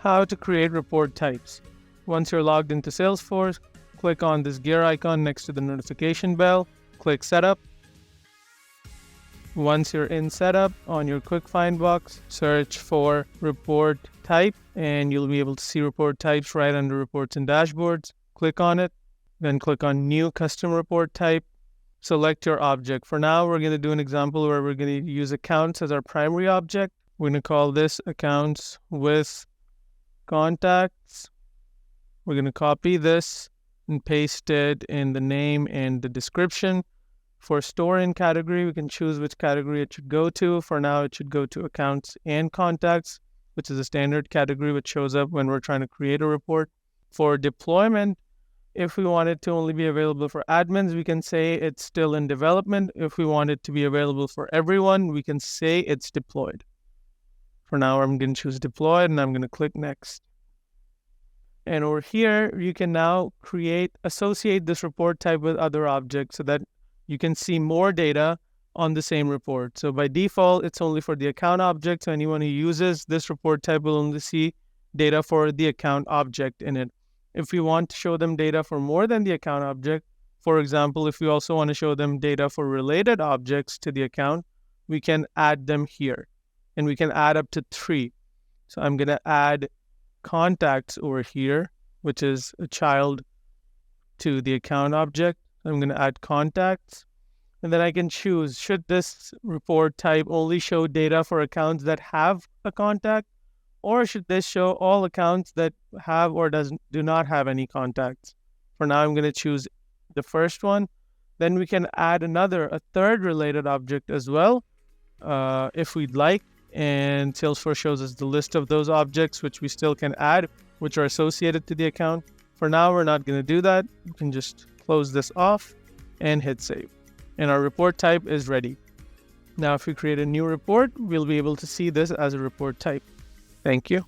How to create report types. Once you're logged into Salesforce, click on this gear icon next to the notification bell, click Setup. Once you're in Setup, on your quick find box, search for report type, and you'll be able to see report types right under reports and dashboards. Click on it, then click on New Custom Report Type. Select your object. For now, we're going to do an example where we're going to use accounts as our primary object. We're going to call this accounts with contacts. We're going to copy this and paste it in the name and the description. For store in category, we can choose which category it should go to. For now, it should go to accounts and contacts, which is a standard category which shows up when we're trying to create a report. For deployment, if we want it to only be available for admins, we can say it's still in development. If we want it to be available for everyone, we can say it's deployed. For now, I'm going to choose deployed and I'm going to click next. And over here, you can now associate this report type with other objects so that you can see more data on the same report. So by default, it's only for the account object. So anyone who uses this report type will only see data for the account object in it. If we want to show them data for more than the account object, for example, if we also want to show them data for related objects to the account, we can add them here. And we can add up to 3. So I'm going to add contacts over here, which is a child to the account object. I'm going to add contacts. And then I can choose, should this report type only show data for accounts that have a contact? Or should this show all accounts that have or do not have any contacts? For now, I'm going to choose the first one. Then we can add a third related object as well, if we'd like. And Salesforce shows us the list of those objects which we still can add, which are associated to the account. For now, we're not going to do that. You can just close this off and hit save. And our report type is ready. Now, if we create a new report, we'll be able to see this as a report type. Thank you.